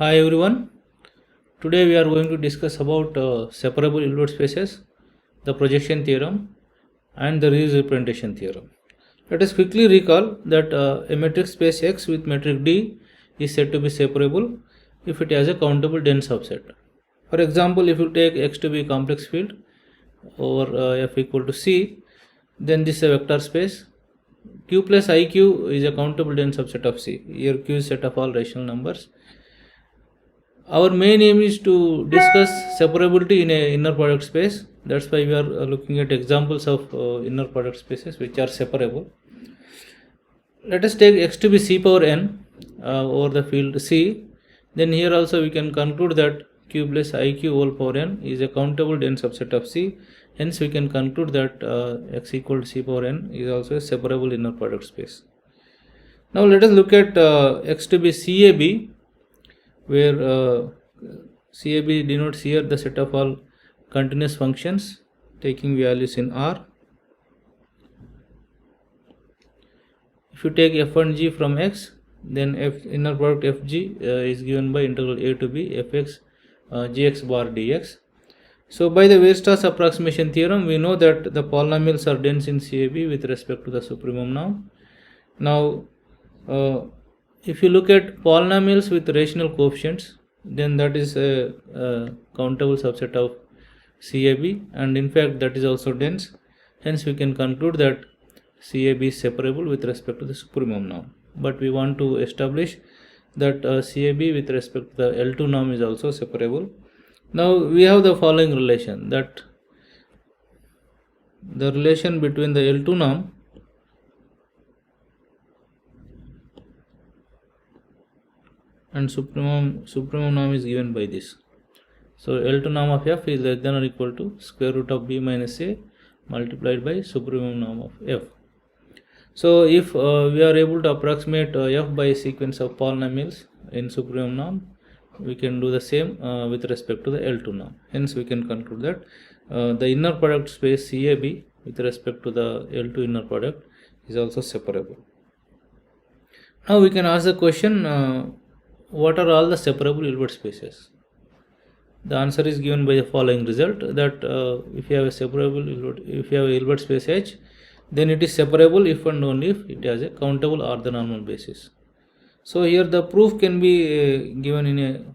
Hi everyone. Today we are going to discuss about separable Hilbert spaces, the projection theorem, and the Riesz representation theorem. Let us quickly recall that a metric space X with metric D is said to be separable if it has a countable dense subset. For example, if you take X to be a complex field over F equal to C, then this is a vector space. Q plus IQ is a countable dense subset of C. Here Q is set of all rational numbers. Our main aim is to discuss separability in a inner product space. That's why we are looking at examples of inner product spaces which are separable. Let us take X to be C power n over the field C. Then here also we can conclude that Q plus IQ whole power n is a countable dense subset of C. Hence we can conclude that X equal to C power n is also a separable inner product space. Now let us look at X to be CAB, where CAB denotes here the set of all continuous functions taking values in R. If you take f1g from X, then inner product fg is given by integral a to b fx gx bar dx. So by the Weierstrass approximation theorem, we know that the polynomials are dense in CAB with respect to the supremum norm. Now if you look at polynomials with rational coefficients, then that is a countable subset of CAB, and in fact that is also dense. Hence we can conclude that CAB is separable with respect to the supremum norm. But we want to establish that CAB with respect to the L2 norm is also separable. Now we have the following relation, that the relation between the L2 norm and supremum norm is given by this. So L2 norm of F is less than or equal to square root of B minus A multiplied by supremum norm of F. So if we are able to approximate F by a sequence of polynomials in supremum norm, we can do the same with respect to the L2 norm. Hence we can conclude that the inner product space CAB with respect to the L2 inner product is also separable. Now we can ask the question, what are all the separable Hilbert spaces? The answer is given by the following result, that if you have a Hilbert space H, then it is separable if and only if it has a countable orthonormal basis. So here the proof can be given in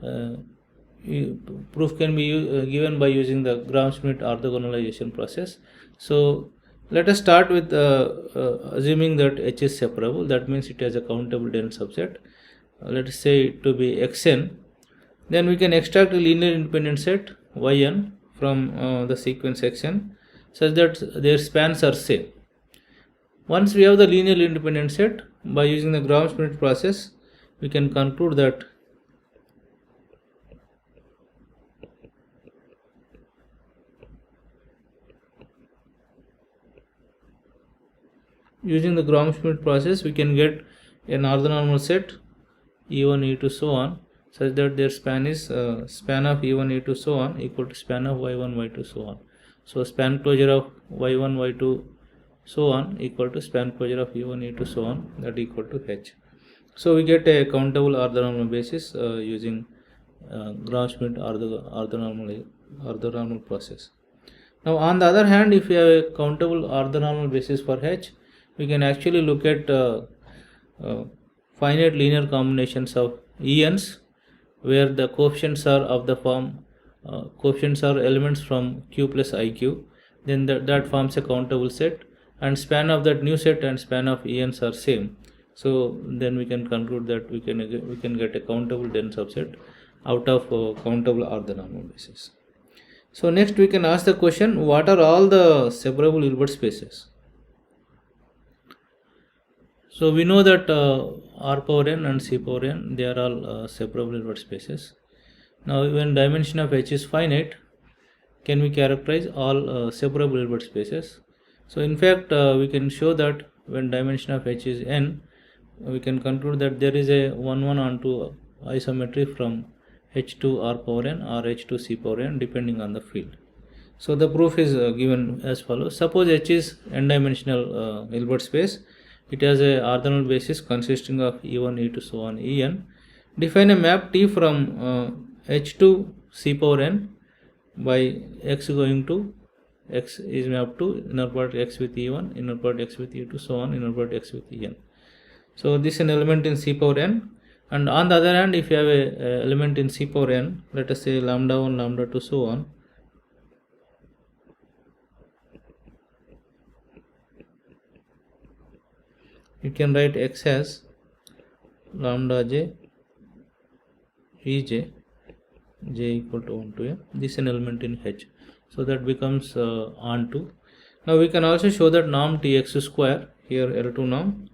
a given by using the Gram-Schmidt orthogonalization process. So let us start with assuming that H is separable. That means it has a countable dense subset. Let us say it to be Xn. Then we can extract a linear independent set Yn from the sequence Xn such that their spans are same. Once we have the linearly independent set, by using the Gram-Schmidt process, we can conclude that using the Gram-Schmidt process we can get an orthonormal set E1, E2, so on, such that their span is span of E1, E2, so on equal to span of Y1, Y2, so on. So span closure of Y1, Y2, so on equal to span closure of E1, E2, so on, that equal to H. So we get a countable orthonormal basis using Gram-Schmidt orthonormal process. Now on the other hand, if we have a countable orthonormal basis for H, we can actually look at finite linear combinations of ENs, where the coefficients are of the form coefficients are elements from Q plus IQ, then that forms a countable set, and span of that new set and span of ENs are same. So then we can conclude that we can get a countable dense subset out of countable orthonormal basis. So next we can ask the question, what are all the separable Hilbert spaces? So we know that R power n and C power n, they are all separable Hilbert spaces. Now when dimension of H is finite, can we characterize all separable Hilbert spaces? So in fact we can show that when dimension of H is n, we can conclude that there is a 1-1 onto isometry from H to R power n or H to C power n depending on the field. So the proof is given as follows. Suppose H is n-dimensional Hilbert space. It has a orthogonal basis consisting of E1, E2, so on, En. Define a map T from H to C power n by x going to x is mapped to inner product x with E1, inner product x with E2, so on, inner product x with En. So this is an element in C power n, and on the other hand, if you have a element in C power n, let us say lambda 1, lambda 2, so on, you can write x as lambda j Ej, j equal to 1 to n. This is an element in H, so that becomes onto. Now we can also show that norm Tx square, here L2 norm,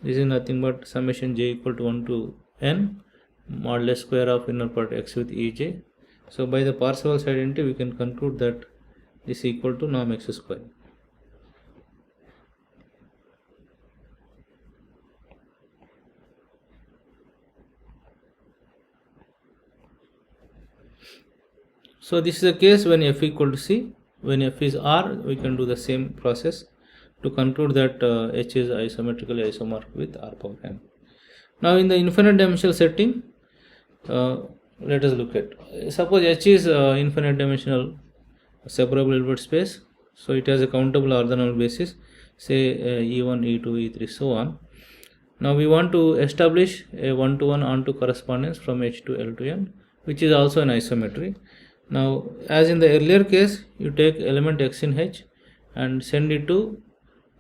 this is nothing but summation j equal to 1 to n modulus square of inner product x with Ej. So by the Parseval's identity we can conclude that this is equal to norm x square. So this is the case when f equal to c. When f is r, we can do the same process to conclude that h is isometrically isomorphic with r power n. Now in the infinite dimensional setting, let us look at, suppose h is infinite dimensional separable Hilbert space, so it has a countable orthonormal basis, say E1, E2, E3, so on. Now we want to establish a one-to-one onto correspondence from H to L to N, which is also an isometry. Now as in the earlier case, you take element x in H and send it to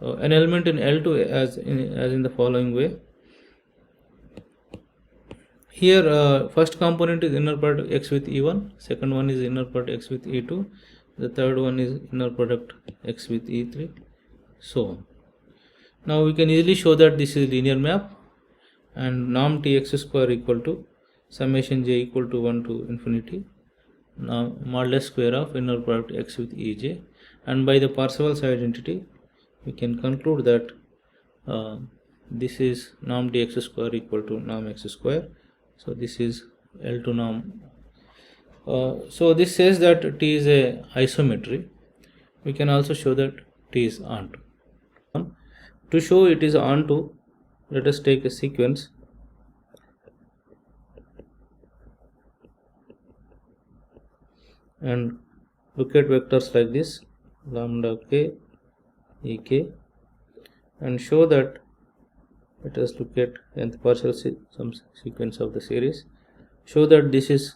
an element in L2 as in the following way. Here first component is inner product x with E1, second one is inner product x with E2, the third one is inner product x with E3, so on. Now we can easily show that this is linear map, and norm Tx square equal to summation j equal to 1 to infinity now modulus square of inner product x with Ej, and by the Parseval's identity we can conclude that this is norm dx square equal to norm x square. So this is L2 norm. So this says that T is a isometry. We can also show that T is onto. To show it is onto, let us take a sequence. And look at vectors like this, lambda k, ek, and show that, let us look at nth partial some sequence of the series, show that this is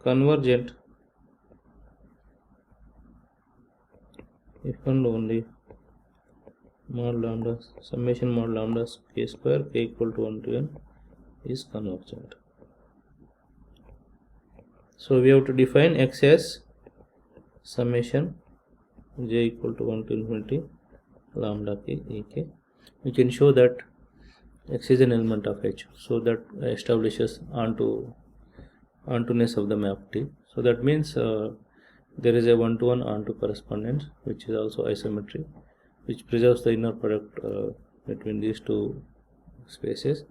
convergent if and only mod lambda summation mod lambda k square k equal to 1 to n is convergent. So we have to define x as summation j equal to 1 to infinity lambda k ek. We can show that x is an element of H, so that establishes ontoness of the map T. So that means there is a one-to-one onto correspondence, which is also isometry, which preserves the inner product between these two spaces.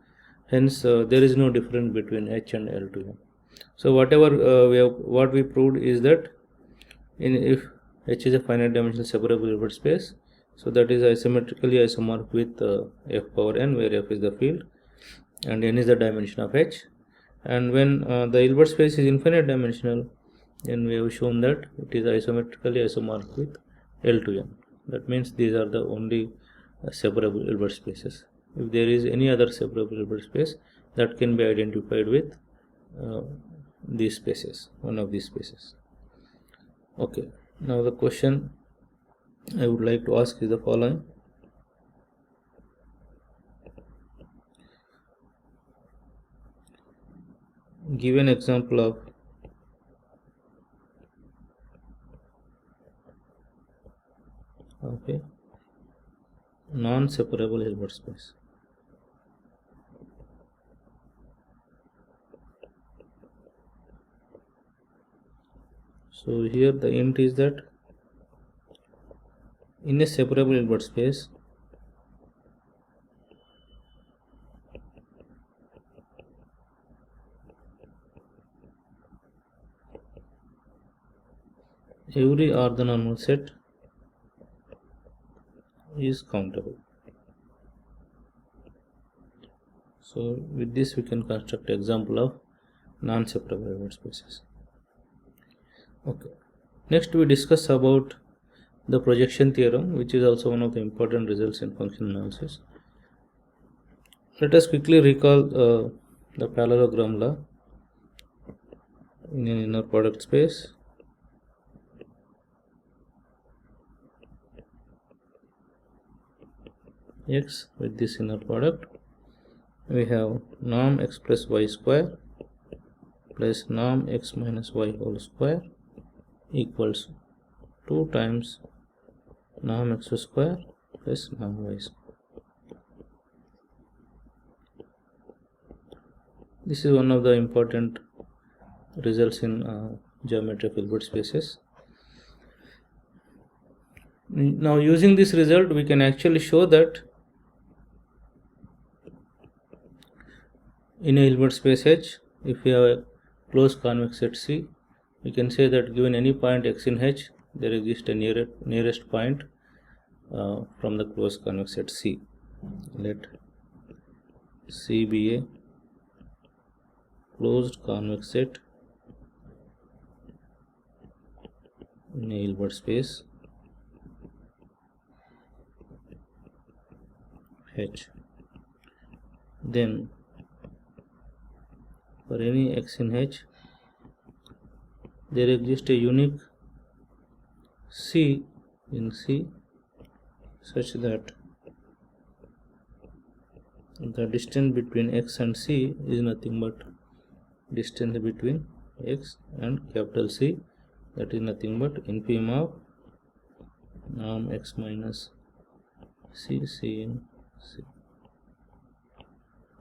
Hence there is no difference between H and L to M. So whatever what we proved is that if H is a finite dimensional separable Hilbert space, so that is isometrically isomorphic with f power n, where f is the field and n is the dimension of H. And when the Hilbert space is infinite dimensional, then we have shown that it is isometrically isomorphic with L to n. That means these are the only separable Hilbert spaces. If there is any other separable Hilbert space, that can be identified with these spaces, one of these spaces. Okay, now the question I would like to ask is the following. Give an example of non-separable Hilbert space. So here the int is that in a separable Hilbert space, every orthonormal set is countable. So with this we can construct example of non-separable Hilbert spaces. Okay. Next we discuss about the projection theorem, which is also one of the important results in functional analysis. Let us quickly recall the parallelogram law in an inner product space. X with this inner product, we have norm x plus y square plus norm x minus y whole square equals 2 times norm x square plus norm y square. This is one of the important results in geometry of Hilbert spaces. Now using this result we can actually show that in a Hilbert space H, if we have a closed convex set C, we can say that given any point x in H, there exists a nearest point from the closed convex set C. Let C be a closed convex set in a Hilbert space H. Then for any x in H, there exists a unique C in C such that the distance between x and C is nothing but distance between x and capital C, that is nothing but infimum of norm x minus C, C in C.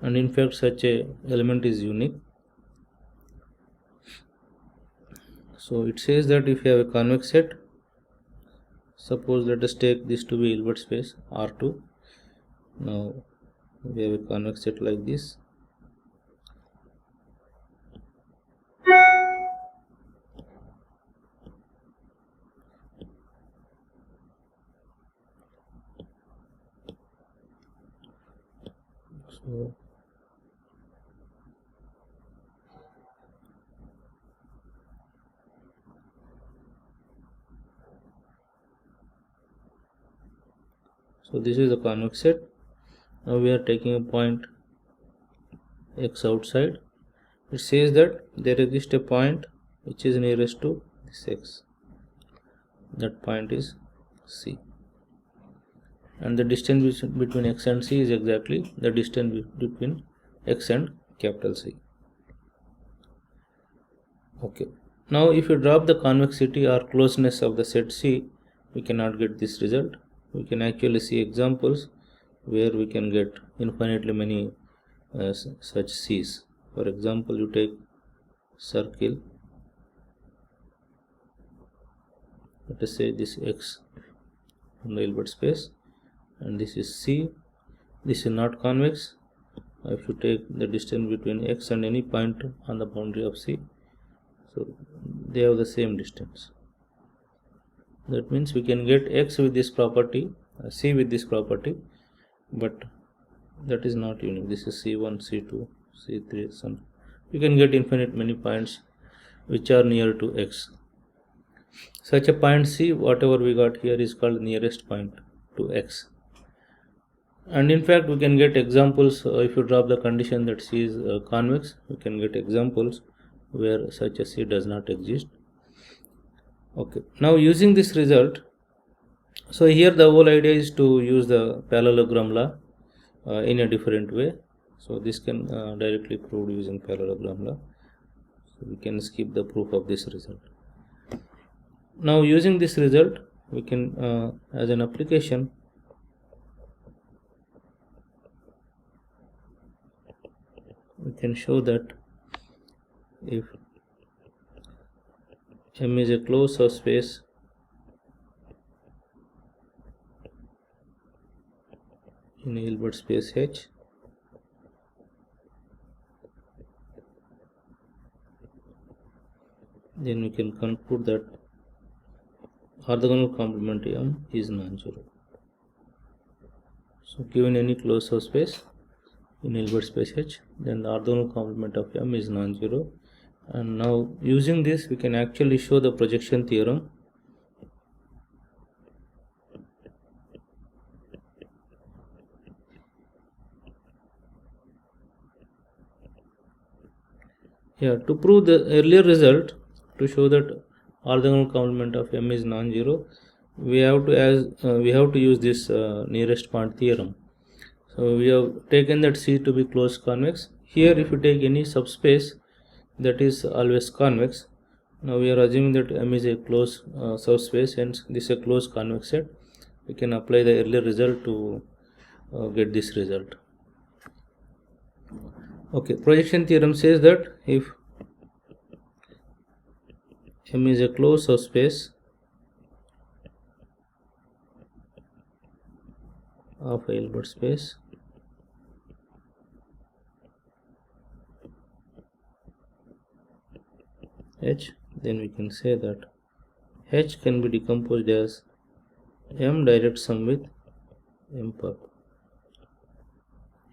And in fact such a element is unique. So it says that if you have a convex set, suppose let us take this to be Hilbert space R2. Now we have a convex set like this. So this is the convex set. Now we are taking a point x outside. It says that there exists a point which is nearest to this x. That point is C. And the distance between x and C is exactly the distance between x and capital C. Okay. Now if you drop the convexity or closeness of the set C, we cannot get this result. We can actually see examples where we can get infinitely many such C's. For example, you take circle, let us say this x from the Hilbert space, and this is C. This is not convex. If you take the distance between x and any point on the boundary of C, so they have the same distance. That means we can get x with this property, C with this property, but that is not unique. This is C1, C2, C3, some. You can get infinite many points which are near to x. Such a point C, whatever we got here, is called nearest point to x. And in fact we can get examples if you drop the condition that C is convex, we can get examples where such a C does not exist. Okay, now using this result, so here the whole idea is to use the parallelogram law in a different way. So this can directly proved using parallelogram law. So we can skip the proof of this result. Now using this result, we can as an application, we can show that if M is a closed subspace in a Hilbert space H, then we can conclude that orthogonal complement M is non-zero. So given any closed subspace, in Hilbert space H, then the orthogonal complement of M is non-zero. And now using this we can actually show the projection theorem. Here to prove the earlier result, to show that orthogonal complement of M is non-zero, we have to use this nearest point theorem. So we have taken that C to be closed convex. Here if you take any subspace that is always convex, now we are assuming that M is a closed subspace, hence this is a closed convex set. We can apply the earlier result to get this result. Okay, projection theorem says that if M is a closed subspace of a Hilbert space, H, then we can say that H can be decomposed as M direct sum with M perp.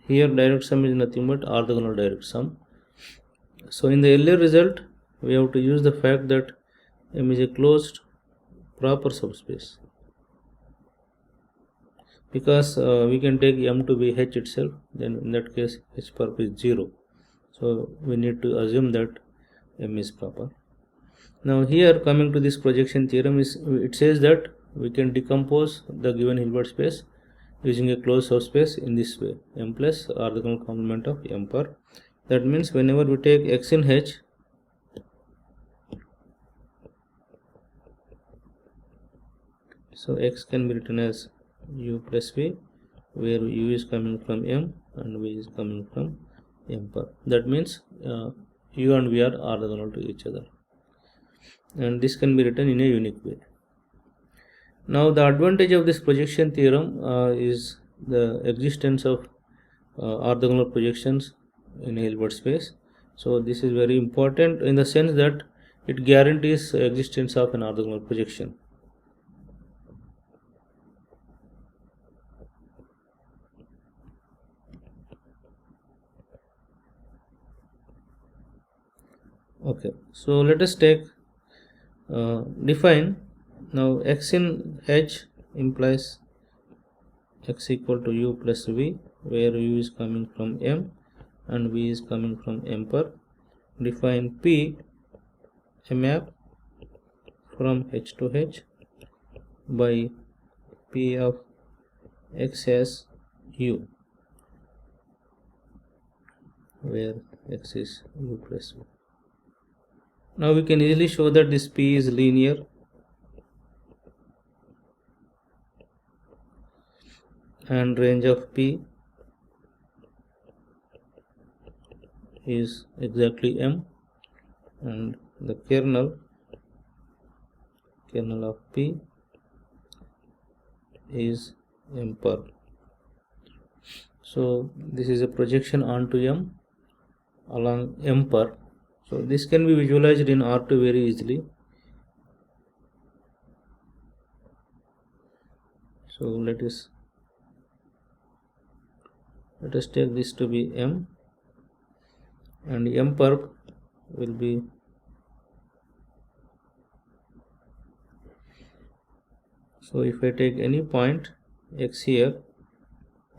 Here direct sum is nothing but orthogonal direct sum. So in the earlier result we have to use the fact that M is a closed proper subspace, because we can take M to be H itself, then in that case H perp is 0. So we need to assume that M is proper. Now here coming to this projection theorem, it says that we can decompose the given Hilbert space using a closed subspace in this way: M plus orthogonal complement of M perp. That means whenever we take X in H, so X can be written as U plus V, where U is coming from M and V is coming from M perp. That means U and V are orthogonal to each other, and this can be written in a unique way. Now the advantage of this projection theorem is the existence of orthogonal projections in a Hilbert space. So this is very important in the sense that it guarantees existence of an orthogonal projection. Okay, so let us take define now X in H implies X equal to U plus V, where U is coming from M and V is coming from M perp. Define P a map from H to H by P of X as U, where X is U plus V. Now we can easily show that this P is linear and range of P is exactly M, and the kernel of P is M perp. So this is a projection onto M along M perp. So this can be visualized in R2 very easily. So let us take this to be M, and M perp will be so if I take any point X here,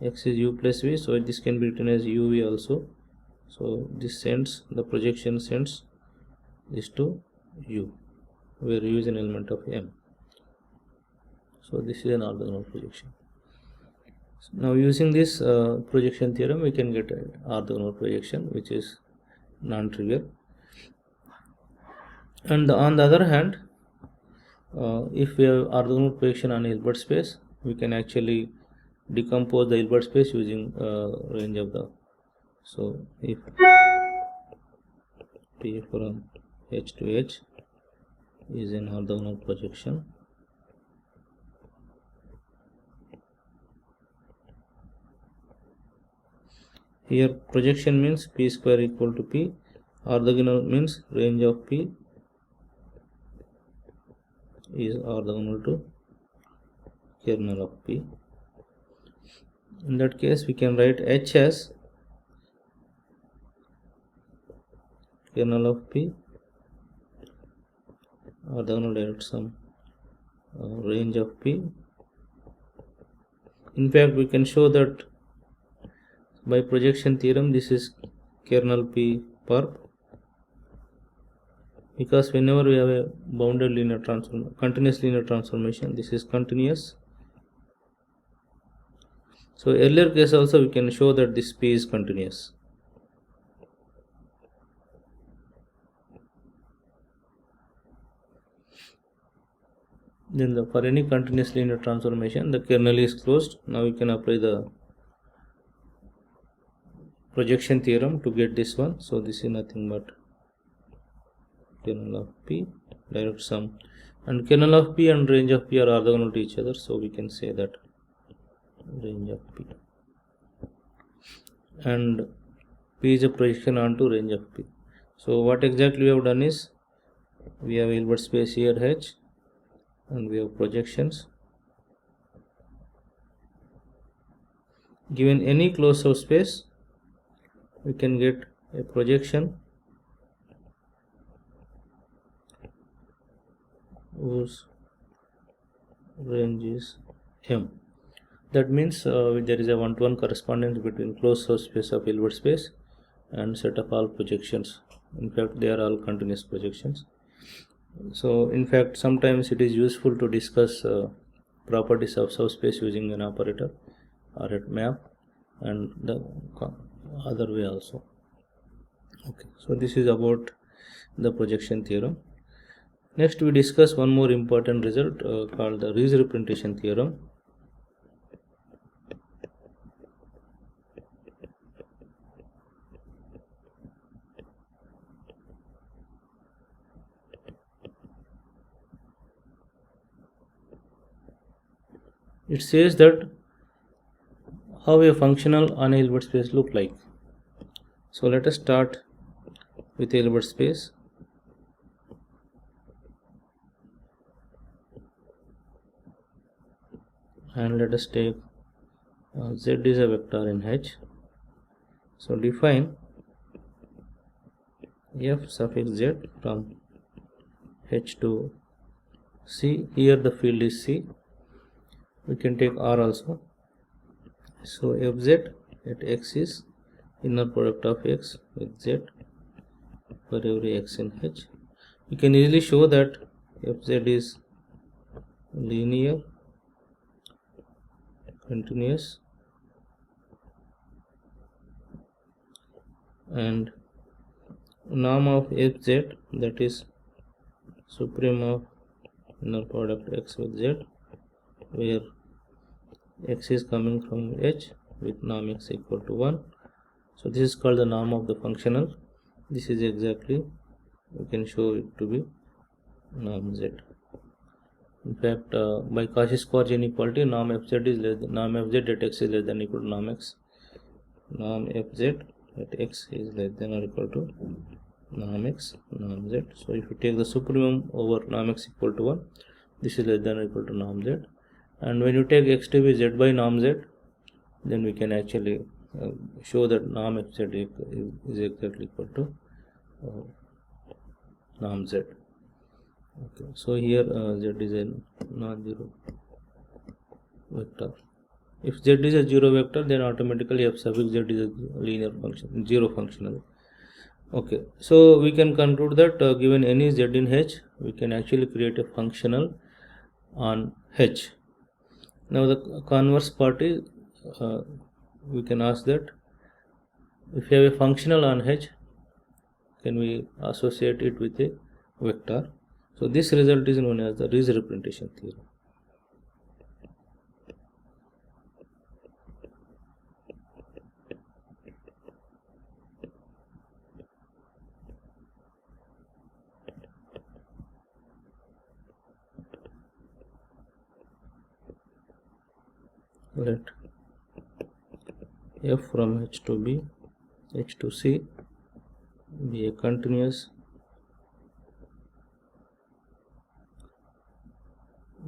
X is U plus V, so this can be written as UV also. So this sends, the projection sends this to U, where U is an element of M. So this is an orthogonal projection. Now using this projection theorem, we can get an orthogonal projection which is non-trivial. And on the other hand, if we have orthogonal projection on a Hilbert space, we can actually decompose the Hilbert space using range of the. So if P from H to H is an orthogonal projection, here projection means P square equal to P, orthogonal means range of P is orthogonal to kernel of P. In that case we can write H as kernel of P, orthogonal direct sum range of P. In fact, we can show that by projection theorem this is kernel P perp, because whenever we have a bounded linear transform, continuous linear transformation, this is continuous. So earlier case also we can show that this P is continuous. Then for any continuous linear transformation, the kernel is closed. Now we can apply the projection theorem to get this one. So this is nothing but kernel of P direct sum, and kernel of P and range of P are orthogonal to each other. So we can say that range of P, and P is a projection onto range of P. So what exactly we have done is, we have Hilbert space here H, and we have projections. Given any closed subspace, we can get a projection whose range is M. That means there is a one-to-one correspondence between closed subspace of Hilbert space and set of all projections. In fact, they are all continuous projections. So in fact, sometimes it is useful to discuss properties of subspace using an operator or a map, and the other way also. Okay, so this is about the projection theorem. Next we discuss one more important result called the Riesz representation theorem. It says that how a functional on a Hilbert space look like. So let us start with a Hilbert space. And let us take Z is a vector in H. So define F suffix Z from H to C. Here the field is C. We can take R also. So Fz at X is inner product of X with Z for every X in H. We can easily show that Fz is linear, continuous, and norm of Fz, that is supreme of inner product X with Z, where X is coming from H with norm X equal to 1. So this is called the norm of the functional. This is exactly, we can show it to be norm Z. In fact, by Cauchy-Schwarz inequality, norm Fz is less than norm Fz at X is less than or equal to norm X. Norm Fz at X is less than or equal to norm X, norm Z. So if you take the supremum over norm X equal to 1, this is less than or equal to norm Z. And when you take X to be Z by norm Z, then we can actually show that norm Fz is exactly equal to norm Z. Okay, so here Z is a non-zero vector. If Z is a zero vector, then automatically F suffix Z is a linear function, zero functional. Okay, so we can conclude that given any Z in H, we can actually create a functional on H. Now the converse part is, we can ask that if you have a functional on H, can we associate it with a vector? So this result is known as the Riesz representation theorem. Let F from H to B, H to C be a continuous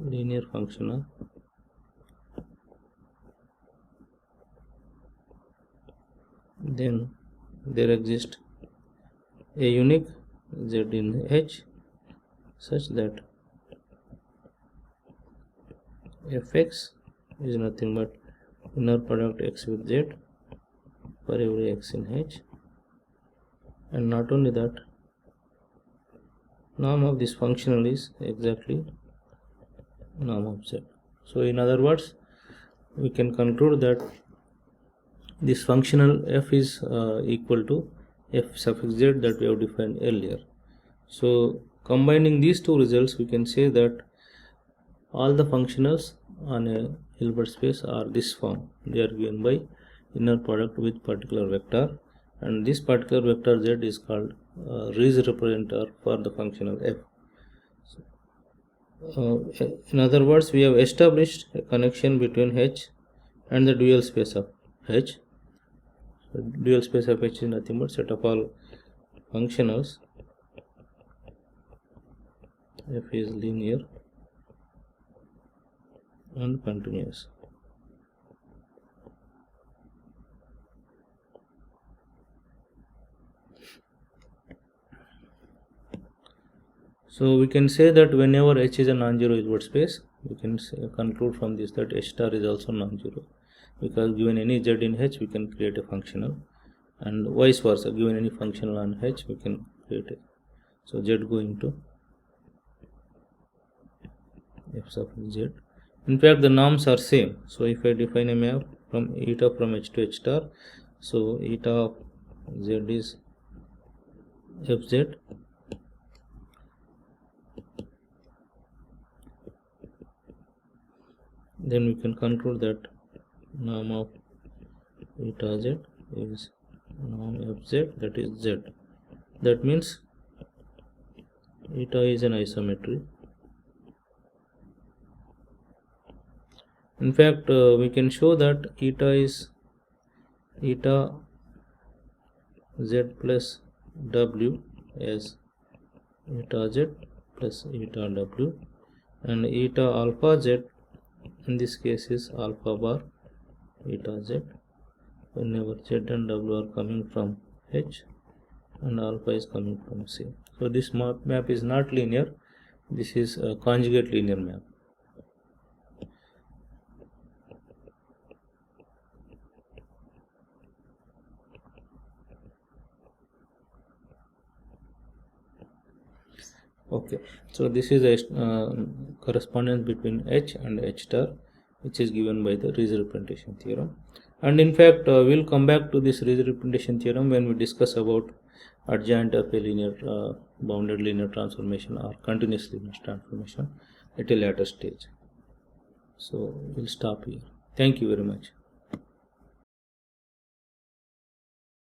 linear functional then there exists a unique z in H such that fx is nothing but inner product x with z for every x in H, and not only that, norm of this functional is exactly norm of z. So in other words, we can conclude that this functional f is equal to f suffix z that we have defined earlier. So combining these two results, we can say that all the functionals on a Hilbert space are this form. They are given by inner product with particular vector, and this particular vector z is called Riesz representative for the functional f. In other words, we have established a connection between H and the dual space of H. So dual space of H is nothing but set of all functionals. F is linear and continuous. So we can say that whenever H is a non-zero Hilbert space, we can conclude from this that H star is also non-zero, because given any z in H, we can create a functional, and vice versa, given any functional on H, we can create it. So z going to f sub z. In fact, the norms are same. So if I define a map from eta from H to H star, so eta of z is fz, then we can conclude that norm of eta z is norm fz, that is z. That means eta is an isometry. In fact, we can show that eta is eta z plus w as eta z plus eta w, and eta alpha z in this case is alpha bar eta z whenever z and w are coming from H and alpha is coming from C. So this map is not linear, this is a conjugate linear map. Okay, so this is a correspondence between H and H star, which is given by the Riesz representation theorem. And in fact, we'll come back to this Riesz representation theorem when we discuss about adjoint of a linear bounded linear transformation or continuous linear transformation at a later stage. So we'll stop here. Thank you very much.